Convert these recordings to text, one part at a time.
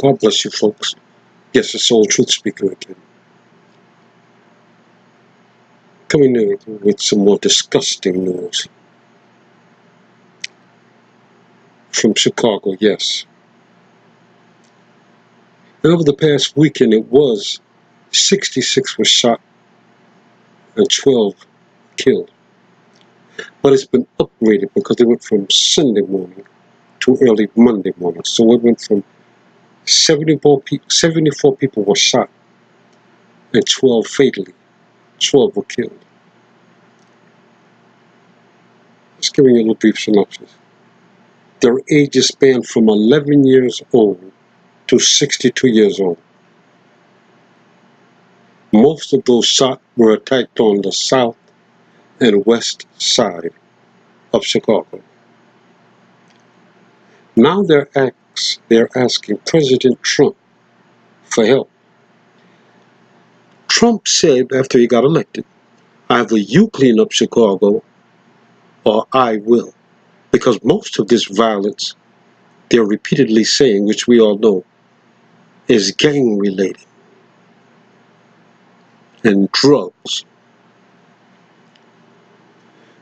God bless you, folks. Yes, it's Old Truth Speaker again. Coming in with some more disgusting news from Chicago, yes. And over the past weekend, it was 66 were shot and 12 killed. But it's been upgraded because it went from Sunday morning to early Monday morning. So it went from 74 people were shot and 12 fatally. 12 were killed. Just giving you a little brief synopsis. Their ages span from 11 years old to 62 years old. Most of those shot were attacked on the south and west side of Chicago. Now they're asking President Trump for help. Trump said after he got elected, either you clean up Chicago or I will. Because most of this violence, they're repeatedly saying, which we all know, is gang related and drugs.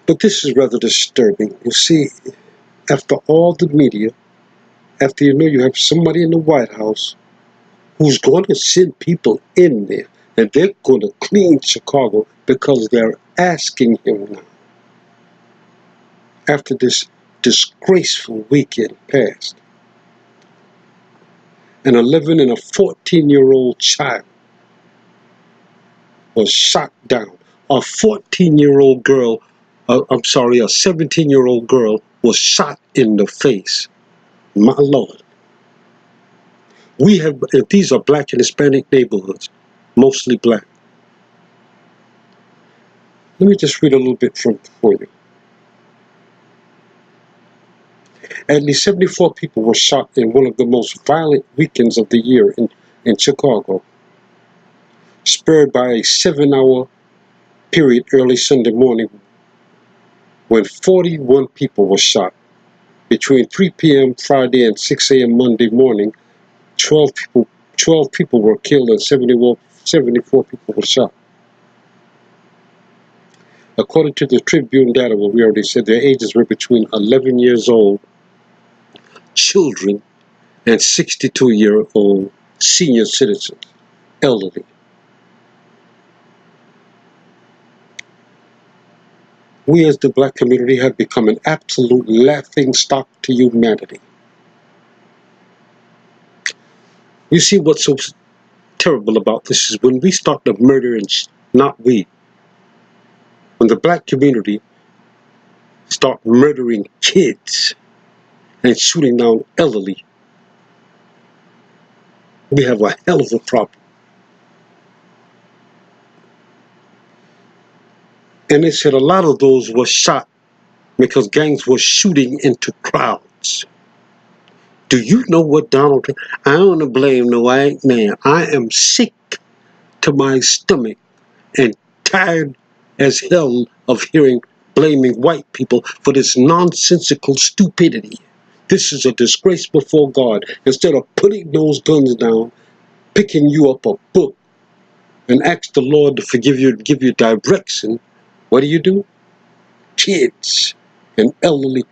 But this is rather disturbing. You see, after all the media, after you know you have somebody in the White House who's going to send people in there and they're going to clean Chicago because they're asking him now. After this disgraceful weekend passed, an 11 and a 14-year-old child was shot down. A 14-year-old girl, a 17-year-old girl was shot in the face. My Lord. These are black and Hispanic neighborhoods, mostly black. Let me just read a little bit for you. At least 74 people were shot in one of the most violent weekends of the year in Chicago, spurred by a 7-hour period early Sunday morning when 41 people were shot. Between 3 p.m. Friday and 6 a.m. Monday morning, 12 people were killed and 74 people were shot. According to the Tribune data, what we already said, their ages were between 11 years old children and 62-year-old senior citizens, elderly. We as the black community have become an absolute laughing stock to humanity. You see what's so terrible about this is when we start to murder, and not we, when the black community start murdering kids and shooting down elderly, we have a hell of a problem. And they said a lot of those were shot because gangs were shooting into crowds. Do you know what Donald Trump? I don't want to blame the white man. I am sick to my stomach and tired as hell of blaming white people for this nonsensical stupidity. This is a disgrace before God. Instead of putting those guns down, picking you up a book and ask the Lord to forgive you and give you direction, what do? Kids and elderly.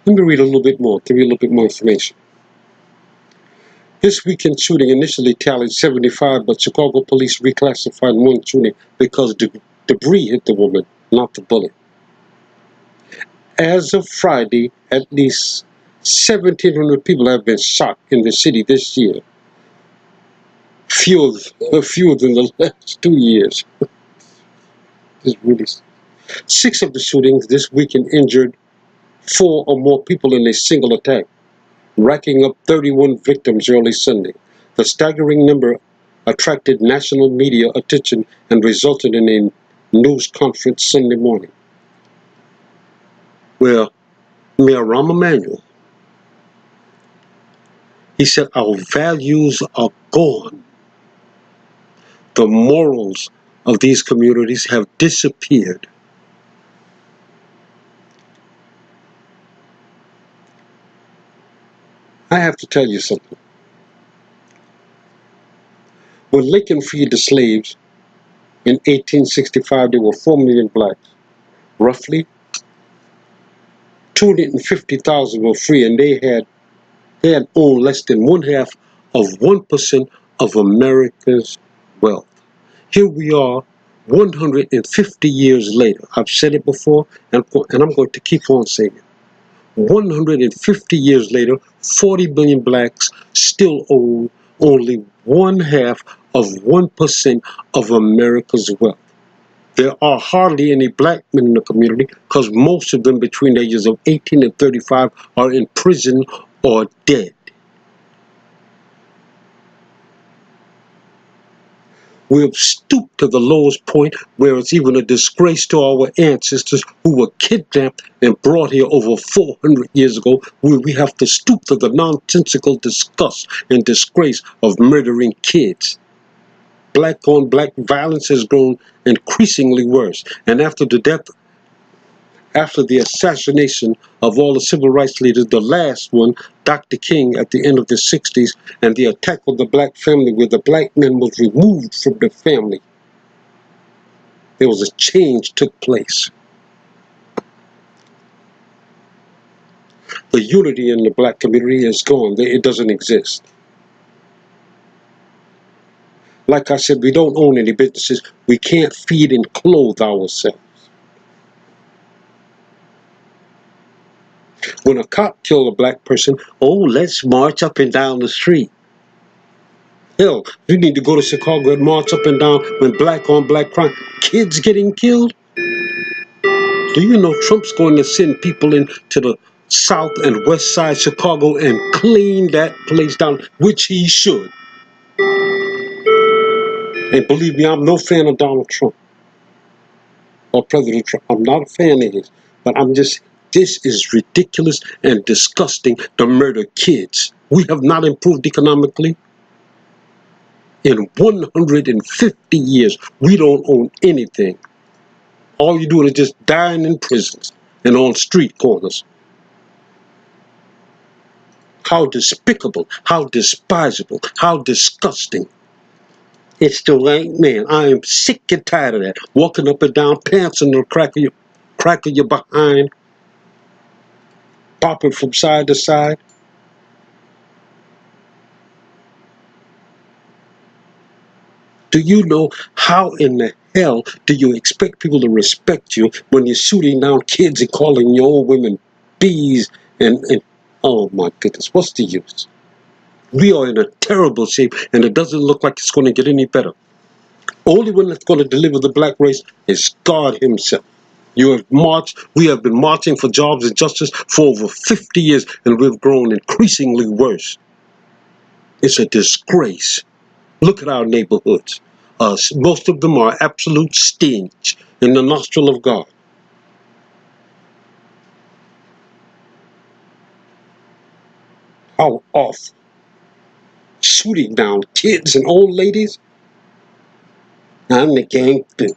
Let me read a little bit more, give you a little bit more information. This weekend shooting initially tallied 75, but Chicago police reclassified one shooting because debris hit the woman, not the bullet. As of Friday, at least 1,700 people have been shot in the city this year. Fewer than the last 2 years. It's really 6 of the shootings this weekend injured 4 or more people in a single attack, racking up 31 victims early Sunday. The staggering number attracted national media attention and resulted in a news conference Sunday morning, where Mayor Rahm Emanuel, he said, our values are gone. The morals of these communities have disappeared. I have to tell you something. When Lincoln freed the slaves in 1865, there were 4 million blacks. Roughly 250,000 were free, and they had owned less than 1/2 of 1% of America's wealth. Here we are 150 years later. I've said it before, and I'm going to keep on saying it. 150 years later, 40 million blacks still own only 1/2 of 1% of America's wealth. There are hardly any black men in the community because most of them between the ages of 18 and 35 are in prison or dead. We have stooped to the lowest point where it's even a disgrace to our ancestors who were kidnapped and brought here over 400 years ago, where we have to stoop to the nonsensical disgust and disgrace of murdering kids. Black on black violence has grown increasingly worse, and after the assassination of all the civil rights leaders, the last one, Dr. King, at the end of the 60s, and the attack on the black family where the black man was removed from the family, there was a change took place. The unity in the black community is gone. It doesn't exist. Like I said, we don't own any businesses. We can't feed and clothe ourselves. When a cop kills a black person, oh, let's march up and down the street. Hell, you need to go to Chicago and march up and down when black on black crime. Kids getting killed? Do you know Trump's going to send people into the south and west side Chicago and clean that place down, which he should. And believe me, I'm no fan of Donald Trump or President Trump. I'm not a fan of his. But this is ridiculous and disgusting to murder kids. We have not improved economically. In 150 years, we don't own anything. All you're doing is just dying in prisons and on street corners. How despicable, how despisable, how disgusting. It's the right man. I am sick and tired of that. Walking up and down, pants in the crack of your behind, popping from side to side. Do you know how in the hell do you expect people to respect you when you're shooting down kids and calling your old women bees and oh my goodness, what's the use? We are in a terrible shape, and it doesn't look like it's going to get any better. Only one that's going to deliver the black race is God himself. We have been marching for jobs and justice for over 50 years, and we've grown increasingly worse. It's a disgrace. Look at our neighborhoods. Most of them are absolute stench in the nostril of God. How awful. Shooting down kids and old ladies. I'm the gang too.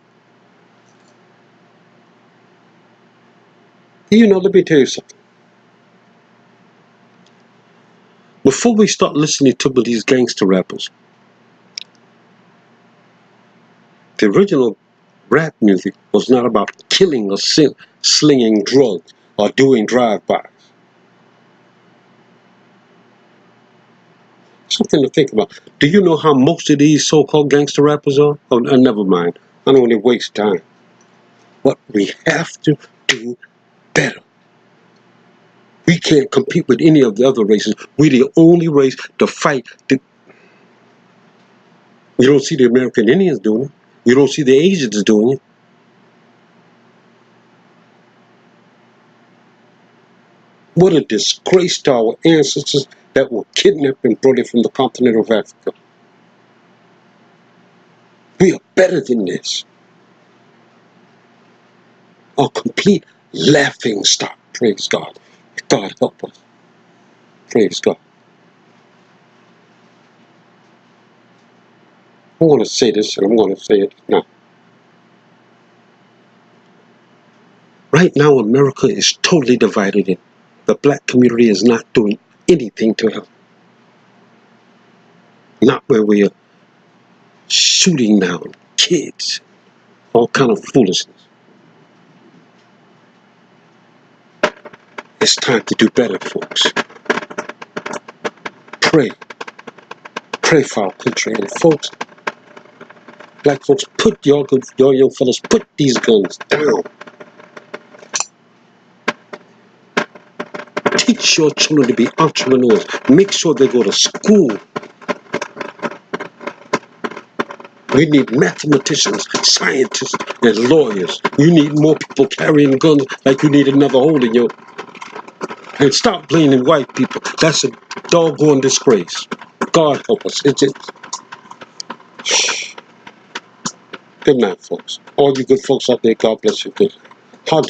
You know, let me tell you something. Before we start listening to these gangster rappers, the original rap music was not about killing or slinging drugs or doing drive-bys. Something to think about. Do you know how most of these so-called gangster rappers are? Oh, never mind. I don't want to waste time. But we have to do better. We can't compete with any of the other races. We're the only race to fight. You don't see the American Indians doing it. You don't see the Asians doing it. What a disgrace to our ancestors that were kidnapped and brought in from the continent of Africa. We are better than this. A complete laughing stock. Praise God. God help us. Praise God. I want to say this, and I'm going to say it now. Right now, America is totally divided. The black community is not doing anything to help. Not where we are shooting down kids, all kind of foolishness. It's time to do better, folks. Pray. Pray for our country. And folks, black folks, put your young fellas, put these guns down. Teach your children to be entrepreneurs. Make sure they go to school. We need mathematicians, scientists, and lawyers. You need more people carrying guns like you need another hole in your... And stop blaming white people. That's a doggone disgrace. God help us. It's good night, folks. All you good folks out there, God bless you. Good. How